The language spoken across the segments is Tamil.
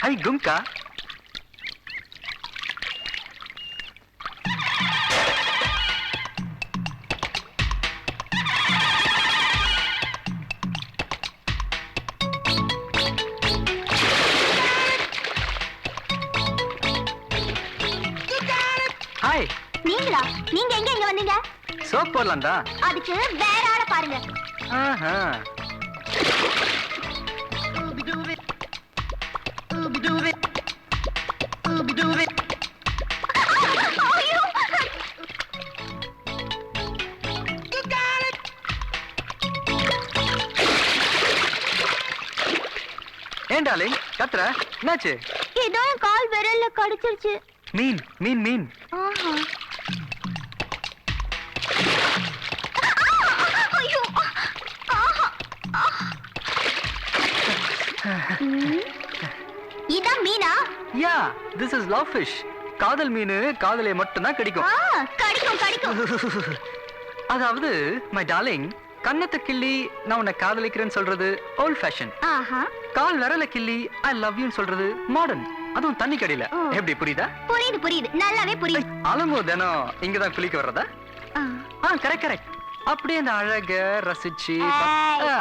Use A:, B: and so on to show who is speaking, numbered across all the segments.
A: ஹை கும்கா. ஹாய்.
B: நீங்களா? நீங்க எங்க இங்க வந்தீங்க?
A: சோப் போடலாம் தான்.
B: அதுக்கு வேற ஆள பாருங்க.
A: ஆஹா. ஏன் டார்லிங் கத்துற? என்னாச்சு?
B: ஏதோ என் கால் விரல்ல கடிச்சிருச்சு.
A: மீன் மீன் மீன்.
B: ஆஹா. ஐயோ. ஆஹா. இதான் மீனா?
A: யா, திஸ் இஸ் லவ் ஃபிஷ். காதல் மீன் காதலை மட்டும் தான் கடிக்கும்.
B: கடிக்கும் கடிக்கும்.
A: அதாவது மை டார்லிங், கண்ணத்தை கிள்ளி நான் உன்னை காதலிக்கிறேன்னு சொல்றது ஓல்ட் ஃபேஷன்.
B: ஆஹா.
A: கால் விரல கிள்ளி ஐ லவ் யூன்னு சொல்றது மாடர்ன். அதுவும் தண்ணி கடியில. எப்படி புரியுதா?
B: புரியுது புரியுது, நல்லாவே புரியுது.
A: அலமோ தினம் இங்கதான் குளிக்க வர்றதா? Correct correct. அப்படியே அந்த அழக ரசிச்சு,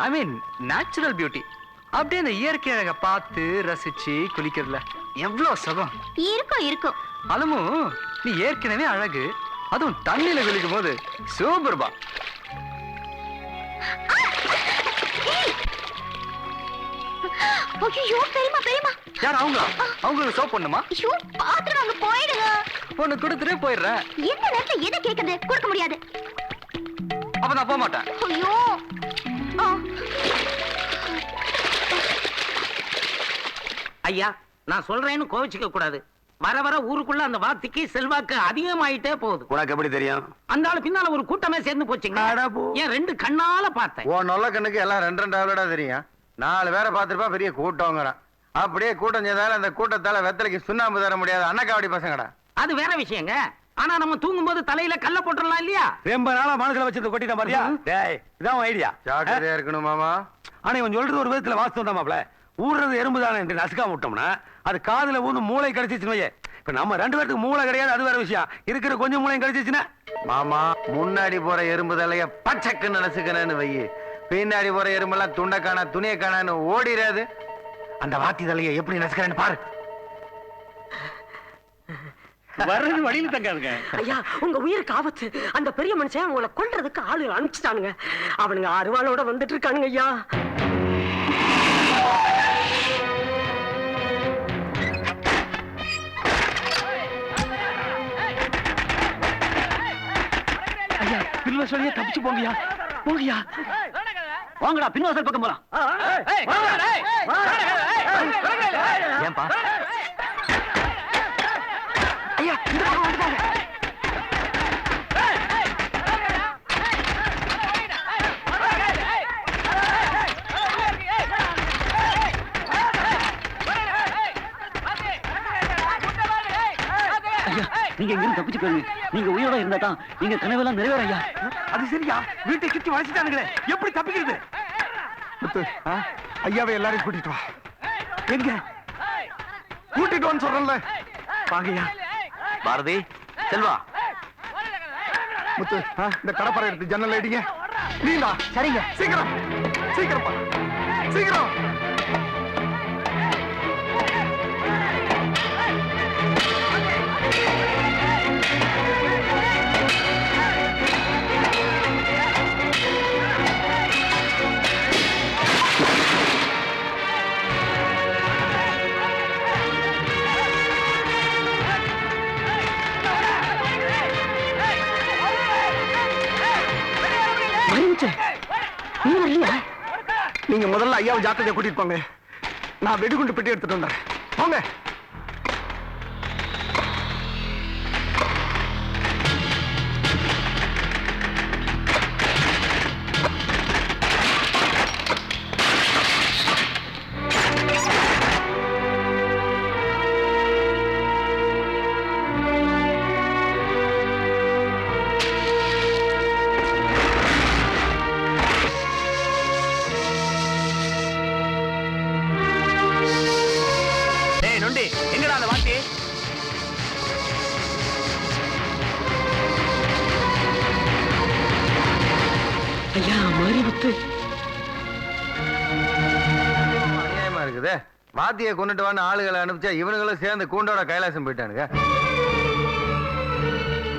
A: ஐ மீன் நேச்சுரல் பியூட்டி, அப்படியே அந்த இயற்கை அழக பார்த்து ரசிச்சு குளிக்கிறதுல எவ்வளவு சுகம்
B: இருக்கும் இருக்கும்.
A: அலமோ, நீ ஏற்கனவே அழகு, அதுவும் தண்ணியில குளிக்கும் போது சூப்பர்பா.
B: ஐயோ பெரியமா பெரியமா.
A: யார் அவங்களா? அவங்களுக்கு சோப் பண்ணுமா?
B: ஐயோ பாத்துறாங்க, போயிடுங்க.
A: பொண்ணு கொடுத்துட்டு போயிடுறேன்.
B: எந்த நேரத்துல எதை கேக்குறது? கொடுக்க முடியாது.
A: அப்ப நான் போக மாட்டேன்.
B: ஐயோ.
C: ஐயா, நான் சொல்றேன்னு கோவிச்சுக்க கூடாது. வர வர ஊருக்குள்ள அந்த வார்த்தைக்கு செல்வாக்கு அதிகமாயிட்டே போகுது.
D: உனக்கு எப்படி தெரியும்?
C: அந்த ஆளு பின்னால ஒரு கூட்டமே சேர்ந்து போச்சுங்க. என் 2 கண்ணால பார்த்தேன்.
D: ஓ நல்ல கண்ணுக்கு எல்லாம் 2 தெரியும். 4 பேரை பார்த்திருப்பா, பெரிய கூட்டங்கிறான். அப்படியே கூட்டம் செய்தாலும் அந்த கூட்டத்தால வெத்தலைக்கு சுண்ணாம்பு தர முடியாது அண்ணக்காவடி பசங்கடா.
C: அது வேற விஷயங்க. ஆனா நம்ம தூங்கும் போது தலையில கல்ல போட்டுடலாம் இல்லையா?
E: ரொம்ப நாளா மனசுல வச்சிருந்த கொட்டிட்ட மாதிரியா? டேய், இதான் ஐடியா.
D: ஜாக்கிரதையா இருக்கணும் மாமா.
E: ஆனா இவன் சொல்றது ஒரு விதத்துல வாஸ்தவம் தான் மாப்ள. ஊடுறது எறும்புதானே என்று நசுக்கா விட்டோம்னா அது காதுல ஊந்து மூளை கிடைச்சிச்சுன்னு வையே. இப்ப நம்ம 2 பேருக்கு மூளை கிடையாது, அது வேற விஷயம். இருக்கிற கொஞ்சம் மூளையும் கிடைச்சிச்சுன்னா
D: மாமா, முன்னாடி போற எறும்பு தலைய பச்சக்குன்னு நசுக்கணும்னு வையி, பின்னாடி போற எறும்பெல்லாம் துண்டை காணா துணியை காணான்னு ஓடிடாது.
E: அந்த வாத்தி தலையை எப்படி நசுக்கிறேன்னு பாரு.
F: வர்றது வழியில தங்காதுங்க.
G: ஐயா, உங்க உயிருக்கு ஆபத்து. அந்த பெரிய மனுஷன் உங்களை கொல்றதுக்கு ஆளு அனுப்பிச்சிட்டானுங்க. அவனுங்க அருவாளோட வந்துட்டு இருக்கானுங்க ஐயா.
F: ஐயா, பின்வாசலையே தப்பிச்சு போங்கயா, போங்கயா. வாங்கடா, பின்வாசல் பக்கம் போலாம்.
A: ஏன்பா? ஐயா, இந்த பக்கம் வந்துட்டாங்க.
F: ஐயா, நீங்க எங்க தப்பிச்சு போயிருங்க. நீங்க உயிரோட இருந்தா தான் நீங்க கனவெல்லாம் நிறைவேற. ஐயா,
E: அது சரியா? வீட்டை சுத்தி வளைச்சிட்டானுங்களே, எப்படி தப்பிக்கிறது? ஐயாவை எல்லாரையும் கூட்டிட்டு வா. எங்க கூட்டிட்டு வான்னு சொல்றேன்ல. வாங்கய்யா.
D: பாரதி, செல்வா,
E: முத்து, இந்த கடப்பாறை எடுத்து ஜன்னல் அடிங்க. நீங்களா?
A: சரிங்க.
E: சீக்கிரம் சீக்கிரப்பா, சீக்கிரம். நீங்க முதல்ல ஐயாவை ஜாக்கிரதையா கூட்டிட்டு போங்க. நான் வெடிகுண்டு பெட்டி எடுத்துட்டு வந்தேன். போங்க.
D: இருக்குது. வாத்தியை கொண்டுட்டு வான்னு ஆளுகளை அனுப்பிச்சா இவனுங்களும் சேர்ந்து கூண்டோட கைலாசம் போயிட்டானுங்க.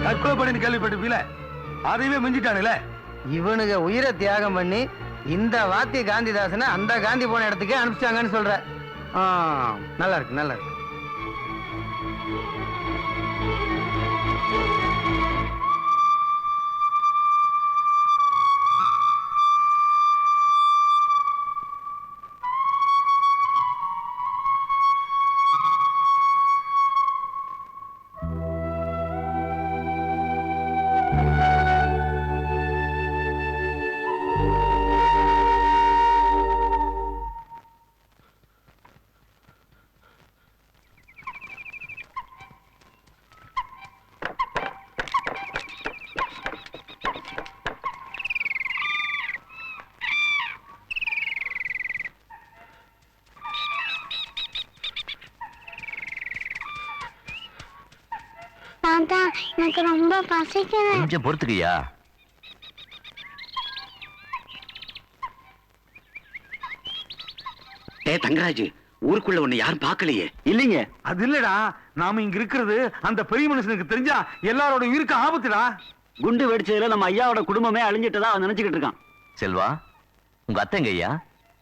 E: தற்கொலை பண்ணி கேள்விப்பட்டிருப்பீல, அதையுமே மிஞ்சிட்டானுல.
D: இவனுங்க உயிரை தியாகம் பண்ணி இந்த வாத்திய காந்திதாசனை அந்த காந்தி போன இடத்துக்கே அனுப்பிச்சாங்கன்னு சொல்ற. நல்லா இருக்கு, நல்லா இருக்கு.
B: தாத்தா எனக்கு ரொம்ப பசிக்குது.
F: கொஞ்சம் பொறுத்துக்கியா. தங்கராஜ், ஊருக்குள்ள ஒண்ணு யாரும் பாக்கலையே?
E: இல்லைங்க, அது இல்லடா. நாம இங்க இருக்கிறது அந்த பெரிய மனுஷனுக்கு தெரிஞ்சா எல்லாரோட உயிருக்கு ஆபத்துடா.
F: குண்டு வெடிச்சதுல நம்ம ஐயாவோட குடும்பமே அழிஞ்சிட்டதா அவன் நினைச்சுக்கிட்டு இருக்கான். செல்வா, உங்க அத்தைங்க ஐயா?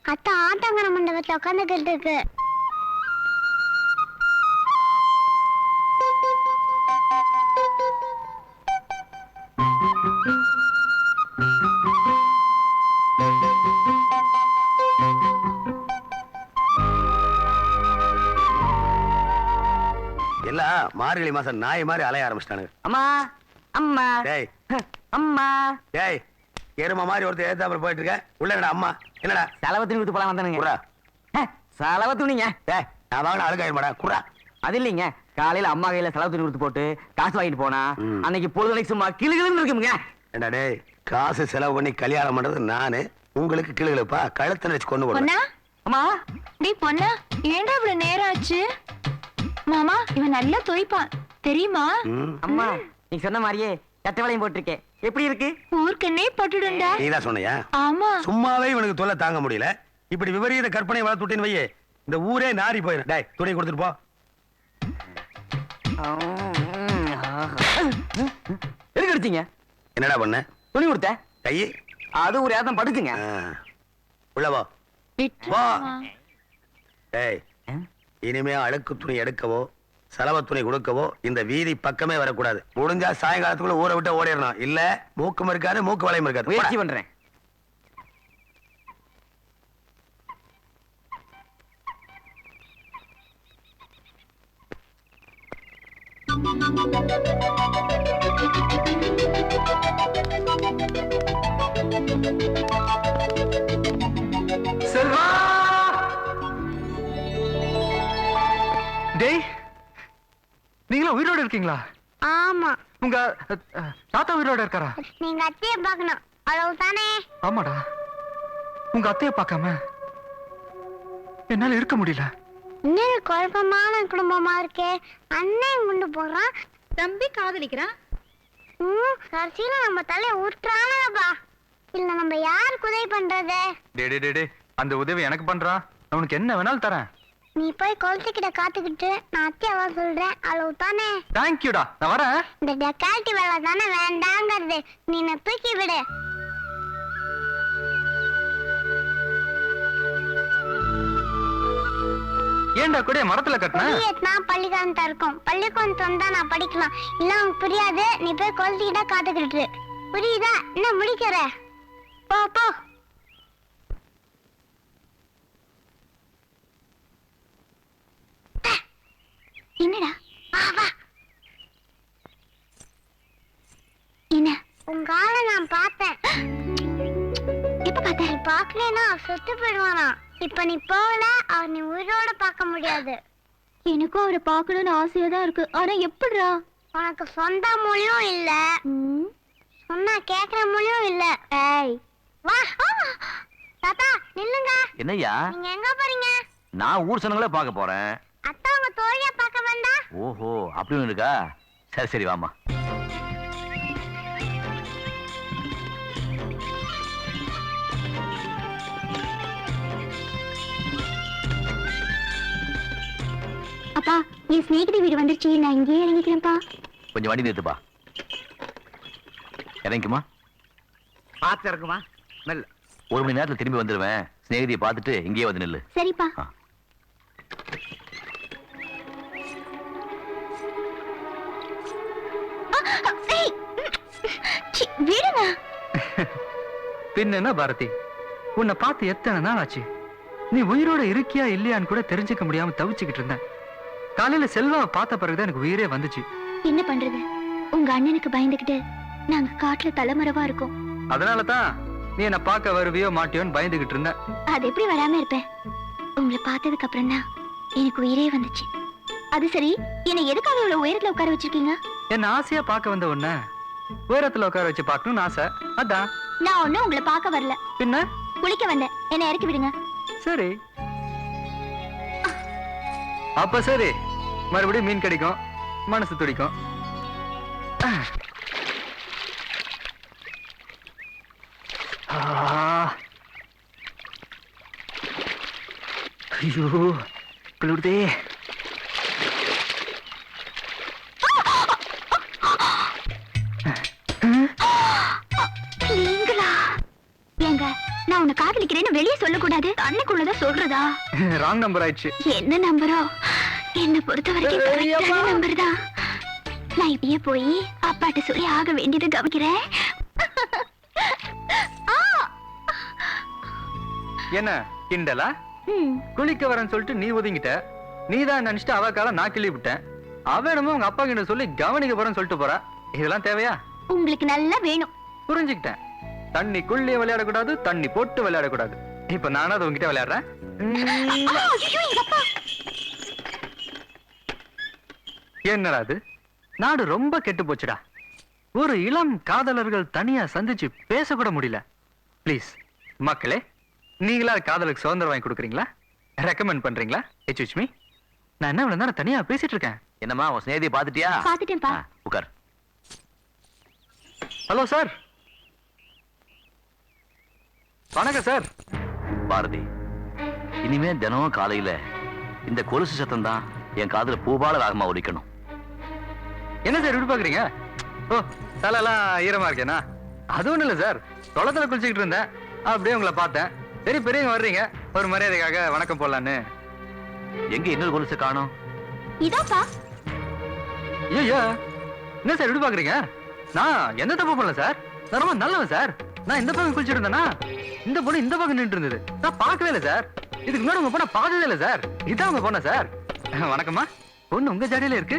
B: அத்தை ஆட்டாங்கர மண்டபத்துல உட்காந்துக்கிட்டு இருக்கு.
E: எல்லாம் மார்கழி மாசம் நாய் மாதிரி அலைய ஆரம்பிச்சிட்டானுங்க.
C: அம்மா அம்மா
E: டேய்
C: அம்மா,
E: டேய், எருமை மாதிரி ஒருத்தர் ஏத்தாப்புல போயிட்டு இருக்க. உள்ள என்னடா அம்மா? என்னடா
C: செலவு துணி கொடுத்து போலாம் வந்தானுங்க.
E: குறா.
C: செலவு துணிங்க.
E: டேய், நான் வாங்கின அழுகாயிருமாடா. குறா.
C: அது இல்லைங்க, காலையில அம்மா கையில செலவு துணி கொடுத்து போட்டு காசு வாங்கிட்டு போனா அன்னைக்கு பொழுதுனைக்கு சும்மா கிளுகிளுன்னு இருக்குங்க.
E: ஏண்டா டேய், காசு செலவு பண்ணி கல்யாணம் பண்றது நானு, உங்களுக்கு கிளுகிளுப்பா? கழுத்தை நினைச்சு கொண்டு போறேன்.
C: அம்மா
B: டேய் பொண்ணா, ஏன்டா இவ்வளவு நேரம் ஆச்சு? மாமா இவன் நல்லா துவைப்பான் தெரியுமா?
C: அம்மா, நீ சொன்ன மாதிரியே சட்டை வளையம் போட்டிருக்கேன். எப்படி இருக்கு?
B: ஊர்க்கண்ணே பட்டுடுண்டா.
E: நீதான் சொன்னியா?
B: ஆமா.
E: சும்மாவே இவனுக்கு தொல்லை தாங்க முடியல. இப்படி விபரீத கற்பனை வளர்த்துட்டேன்னு வையே, இந்த ஊரே நாரி போயிடும். டேய், துணி கொடுத்துட்டு போ.
C: எதுக்கு அடிச்சீங்க?
E: என்னடா பண்ண?
C: துணி கொடுத்த
E: கை
C: அது ஒரு ஏதம் படுச்சுங்க.
E: உள்ள போ. போ. டேய், இனிமே அழுக்கு துணி எடுக்கவோ செலவு துணி கொடுக்கவோ இந்த வீதி பக்கமே வரக்கூடாது. முடிஞ்சா சாயங்காலத்துக்குள்ள ஊரை விட்டு ஓடிடணும். இல்ல மூக்கும் இருக்காது, மூக்கு வளையம் இருக்காது.
C: முயற்சி பண்றேன்.
A: செல்வா! டேய், நீங்களும் உயிரோட இருக்கீங்களா?
B: ஆமா.
A: உங்க தாத்தா உயிரோட இருக்காரா?
B: நீங்க அத்தைய பார்க்கணும், அவ்வளவுதானே?
A: ஆமாடா, உங்க அத்தைய பார்க்காம என்னால இருக்க முடியல.
B: இன்னொரு குழப்பமான குடும்பமா இருக்கே. அண்ணன் கொண்டு போறான், தம்பி காதலிக்கிறான். கடைசியில நம்ம தலையை உருட்டுறானப்பா. இல்ல நம்ம யாருக்கு உதவி பண்றது?
A: டே, அந்த உதவி எனக்கு பண்றான். அவனுக்கு என்ன வேணாலும் தரேன்.
B: நீ போய் குளத்துக்கிட்ட காத்துக்கிட்டு நான் அத்தியாவா சொல்றேன், அளவு தானே?
A: தேங்க்யூடா, நான் வரேன்.
B: இந்த டெக்கால்ட்டி வேலை தானே வேண்டாங்கிறது. நீ என்ன தூக்கி விடு.
A: ஏன்டா கூட மரத்துல கட்டினா
B: பள்ளிக்கூடம் இருக்கும். பள்ளிக்கூடம் வந்தா நான் படிக்கலாம். இல்ல உனக்கு புரியாது. நீ போய் குளத்துக்கிட்ட காத்துக்கிட்டு. புரியுதா? என்ன முடிக்கிற? போ போ. என்னடா? வா வா. என்ன? உங்க ஆளை நான் பார்த்தேன். எப்ப பார்த்த? நீ பார்க்கலனா செத்து போயிடுவானா. இப்ப நீ போகல, அவர் நீ உயிரோட பார்க்க முடியாது. எனக்கும் அவரை பார்க்கணும்னு ஆசையா தான் இருக்கு. ஆனா எப்படிடா? உனக்கு சொந்த மொழியும் இல்ல, சொன்னா கேக்குற மொழியும் இல்ல. ஏய் வா. தாத்தா நில்லுங்க.
F: என்னய்யா?
B: நீங்க எங்க போறீங்க?
F: நான் ஊர் சனங்களே பார்க்க போறேன்.
B: அத்தா உங்க தோழியா பார்க்க வேண்டாம்?
F: ஓஹோ, அப்படி ஒண்ணு இருக்கா? சரி சரி, வாமா.
B: அப்பா என் ஸ்நேகிதி வீடு வந்துருச்சு, நான் இங்கேயே இறங்கிக்கிறேன்ப்பா.
F: கொஞ்சம் வண்டி நிறுத்துப்பா. இறங்கிக்குமா?
C: பார்த்து இருக்குமா?
A: மெல்ல.
F: 1 மணி நேரத்துல திரும்பி வந்துருவேன். சிநேகிதியை பார்த்துட்டு இங்கேயே வந்து நில்லு.
B: சரிப்பா.
F: ஆ.
B: வீடுங்க.
A: பின்ன பாரதி, உன்னை பார்த்து எத்தனை நாள் ஆச்சு. நீ உயிரோட இருக்கியா இல்லையான்னு கூட தெரிஞ்சுக்க முடியாம தவிச்சுக்கிட்டு இருந்தேன். காலையில செல்வாவை பார்த்த பிறகுதான் எனக்கு உயிரே வந்துச்சு.
B: என்ன பண்றது, உங்க அண்ணனுக்கு பயந்துகிட்டு நாங்க காட்டுல தலைமறைவா இருக்கோம்.
A: அதனாலதான் நீ என்ன பார்க்க வருவியோ மாட்டியோன்னு பயந்துகிட்டு இருந்த.
B: அது எப்படி வராம இருப்பேன்? உங்களை பார்த்ததுக்கு அப்புறம் தான் எனக்கு உயிரே வந்துச்சு. அது சரி, என்னை எதுக்காக இவ்வளவு உயரத்துல உட்கார வச்சிருக்கீங்க?
A: என்ன ஆசையா பார்க்க வந்த உன்ன உயரத்துல உட்கார வச்சு பார்க்கணும்னு ஆசை, அதான்.
B: நான் ஒண்ணும் உங்களை பார்க்க வரல,
A: பின்ன
B: குளிக்க வந்தேன். என்னை இறக்கி விடுங்க.
A: சரி. அப்ப சரி, மறுபடியும் மீன் கிடைக்கும், மனசு துடிக்கும். ஐயோ குளிர்தே.
B: நீங்களா? ஏங்க, நான் உன்னை காதலிக்கிறேன்னு வெளியே சொல்லக்கூடாது, அன்னைக்குள்ளதான் சொல்றதா?
A: ராங் நம்பர் ஆயிடுச்சு.
B: என்ன நம்பரோ? என்ன பொறுத்த வரைக்கும் கரெக்டான நம்பர் தான். நான் இப்பயே போய் அப்பாட்ட சொல்லி ஆக வேண்டியதை கவனிக்கிறேன்.
A: என்ன கிண்டலா? குளிக்க வரேன்னு சொல்லிட்டு நீ ஒதுங்கிட்ட. நீதான் நினைச்சிட்டு அவ காலம் நான் கிள்ளி விட்டேன். அவ என்னமோ உங்க அப்பா கிட்ட சொல்லி கவனிக்க போறேன்னு சொல்லிட்டு போறா. இதெல்லாம் தேவையா?
B: உங்களுக்கு நல்லா வேணும்.
A: புரிஞ்சுக்கிட்டேன். தண்ணிக்குள்ளே விளையாடக்கூடாது, தண்ணி போட்டு விளையாடக்கூடாது. இப்ப நானும் அது உங்ககிட்ட விளையாடுறேன். என்னடா அது? நாடு ரொம்ப கெட்டு போச்சுடா. ஒரு இளம் காதலர்கள் தனியா சந்திச்சு பேசக்கூட முடியல. ப்ளீஸ் மக்களே, நீங்களா காதலுக்கு சுதந்திரம் வாங்கி கொடுக்குறீங்களா? ரெக்கமெண்ட் பண்றீங்களா? எச்ச் மீ. நான் என்ன இவ்வளவு நேரம் தனியா பேசிட்டு இருக்கேன்.
F: என்னம்மா உன் சிநேகிதியை பார்த்துட்டியா?
B: பாத்துட்டேன்ப்பா.
F: உட்கார்.
A: Hello sir. வணக்கம் சார்.
F: பாரதி, இனிமே தினமும் காலையில இந்த கொலுசு சத்தம் தான் என் காதுல பூபால ராகமா ஒலிக்கணும்.
A: என்ன சார் இப்படி பாக்குறீங்க? ஓ, தலையெல்லாம் ஈரமா இருக்கேனா? அது ஒண்ணும் இல்ல சார், தொளத்துல குளிச்சுக்கிட்டு இருந்தேன், அப்படியே உங்களை பார்த்தேன். சரி பெரியவங்க வர்றீங்க, ஒரு மரியாதைக்காக வணக்கம் போடலான்னு.
F: எங்க இன்னொரு கொலுசு காணோம்?
B: இதாப்பா.
A: ஐயோ, என்ன சார் இப்படி பாக்குறீங்க? நான் எந்த தப்பு பண்ணல சார், நான் ரொம்ப நல்லவன் சார். நான் இந்த பக்கம் குளிச்சுட்டு இருந்தேனா, இந்த பொண்ணு இந்த பக்கம் நின்று இருந்தது, நான் பார்க்கவே இல்லை சார். இதுக்கு முன்னாடி உங்க பொண்ணை பார்த்ததே இல்லை சார். இதான் உங்க பொண்ணா சார்? வணக்கம்மா. பொண்ணு உங்க ஜாடியில இருக்கு.